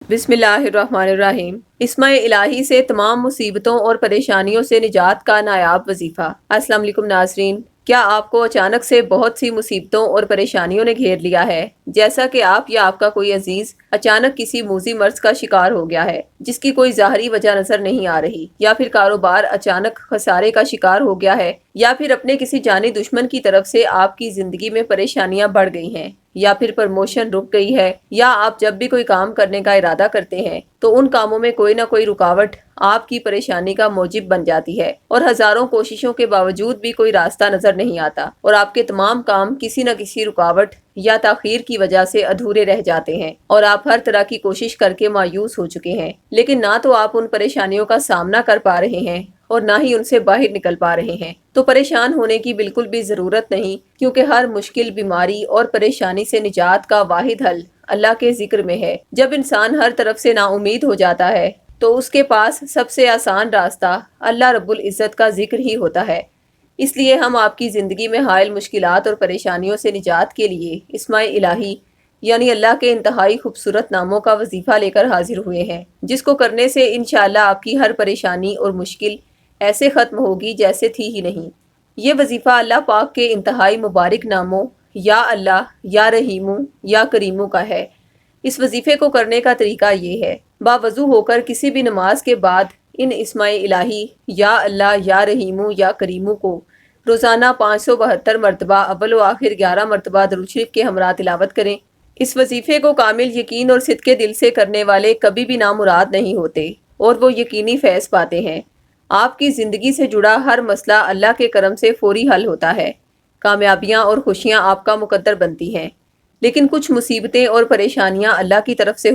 بسم اللہ الرحمن الرحیم۔ اسماء الہی سے تمام مصیبتوں اور پریشانیوں سے نجات کا نایاب وظیفہ۔ السلام علیکم ناظرین، کیا آپ کو اچانک سے بہت سی مصیبتوں اور پریشانیوں نے گھیر لیا ہے؟ جیسا کہ آپ یا آپ کا کوئی عزیز اچانک کسی موذی مرض کا شکار ہو گیا ہے جس کی کوئی ظاہری وجہ نظر نہیں آ رہی، یا پھر کاروبار اچانک خسارے کا شکار ہو گیا ہے، یا پھر اپنے کسی جانی دشمن کی طرف سے آپ کی زندگی میں پریشانیاں بڑھ گئی ہیں، یا پھر پروموشن رک گئی ہے، یا آپ جب بھی کوئی کام کرنے کا ارادہ کرتے ہیں تو ان کاموں میں کوئی نہ کوئی رکاوٹ آپ کی پریشانی کا موجب بن جاتی ہے، اور ہزاروں کوششوں کے باوجود بھی کوئی راستہ نظر نہیں آتا، اور آپ کے تمام کام کسی نہ کسی رکاوٹ یا تاخیر کی وجہ سے ادھورے رہ جاتے ہیں، اور آپ ہر طرح کی کوشش کر کے مایوس ہو چکے ہیں، لیکن نہ تو آپ ان پریشانیوں کا سامنا کر پا رہے ہیں اور نہ ہی ان سے باہر نکل پا رہے ہیں۔ تو پریشان ہونے کی بالکل بھی ضرورت نہیں، کیونکہ ہر مشکل، بیماری اور پریشانی سے نجات کا واحد حل اللہ کے ذکر میں ہے۔ جب انسان ہر طرف سے نا امید ہو جاتا ہے تو اس کے پاس سب سے آسان راستہ اللہ رب العزت کا ذکر ہی ہوتا ہے۔ اس لیے ہم آپ کی زندگی میں حائل مشکلات اور پریشانیوں سے نجات کے لیے اسماء الہی یعنی اللہ کے انتہائی خوبصورت ناموں کا وظیفہ لے کر حاضر ہوئے ہیں، جس کو کرنے سے انشاءاللہ آپ کی ہر پریشانی اور مشکل ایسے ختم ہوگی جیسے تھی ہی نہیں۔ یہ وظیفہ اللہ پاک کے انتہائی مبارک ناموں یا اللہ، یا رحیمو، یا کریمو کا ہے۔ اس وظیفے کو کرنے کا طریقہ یہ ہے: باوضو ہو کر کسی بھی نماز کے بعد ان اسماء الہی یا اللہ، یا رحیمو، یا کریمو کو روزانہ 572 مرتبہ اول و آخر 11 مرتبہ درود شریف کے ہمراہ تلاوت کریں۔ اس وظیفے کو کامل یقین اور صدقے دل سے کرنے والے کبھی بھی نامراد نہیں ہوتے، اور وہ یقینی فیض پاتے ہیں۔ آپ کی زندگی سے جڑا ہر مسئلہ اللہ کے کرم سے فوری حل ہوتا ہے، کامیابیاں اور خوشیاں آپ کا مقدر بنتی ہیں۔ لیکن کچھ مصیبتیں اور پریشانیاں اللہ کی طرف سے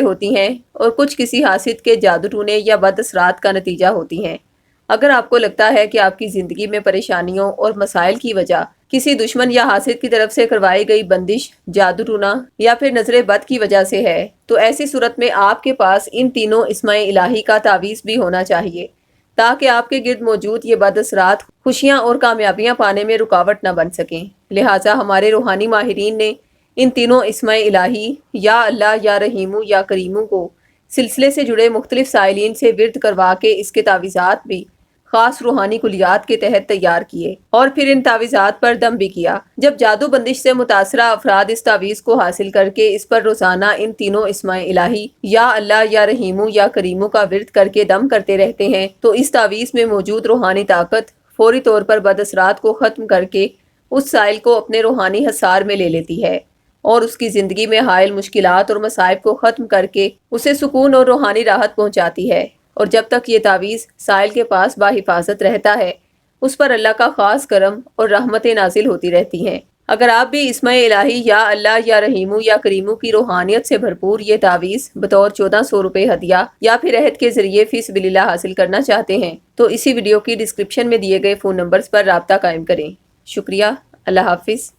ہوتی ہیں، اور کچھ کسی حاسد کے جادو ٹونے یا بد اثرات کا نتیجہ ہوتی ہیں۔ اگر آپ کو لگتا ہے کہ آپ کی زندگی میں پریشانیوں اور مسائل کی وجہ کسی دشمن یا حاسد کی طرف سے کروائی گئی بندش، جادو ٹونا یا پھر نظر بد کی وجہ سے ہے، تو ایسی صورت میں آپ کے پاس ان تینوں اسماء الہی کا تعویذ بھی ہونا چاہیے، تاکہ آپ کے گرد موجود یہ بد اثرات خوشیاں اور کامیابیاں پانے میں رکاوٹ نہ بن سکیں۔ لہٰذا ہمارے روحانی ماہرین نے ان تینوں اسماء الہی یا اللہ، یا رحیمو، یا کریمو کو سلسلے سے جڑے مختلف سائلین سے ورد کروا کے اس کے تعویذات بھی خاص روحانی کلیات کے تحت تیار کیے، اور پھر ان تعویذات پر دم بھی کیا۔ جب جادو بندش سے متاثرہ افراد اس تعویذ کو حاصل کر کے اس پر روزانہ ان تینوں اسماء الہی یا اللہ، یا رحیمو، یا کریمو کا ورد کر کے دم کرتے رہتے ہیں، تو اس تعویذ میں موجود روحانی طاقت فوری طور پر بد اثرات کو ختم کر کے اس سائل کو اپنے روحانی حصار میں لے لیتی ہے، اور اس کی زندگی میں حائل مشکلات اور مصائب کو ختم کر کے اسے سکون اور روحانی راحت پہنچاتی ہے۔ اور جب تک یہ تعویذ سائل کے پاس باحفاظت رہتا ہے، اس پر اللہ کا خاص کرم اور رحمتیں نازل ہوتی رہتی ہیں۔ اگر آپ بھی اسماء الہی یا اللہ، یا رحیمو، یا کریمو کی روحانیت سے بھرپور یہ تعویذ بطور 1400 روپے ہدیہ یا پھر عہد کے ذریعے فی سبیل اللہ حاصل کرنا چاہتے ہیں، تو اسی ویڈیو کی ڈسکرپشن میں دیے گئے فون نمبرز پر رابطہ قائم کریں۔ شکریہ، اللہ حافظ۔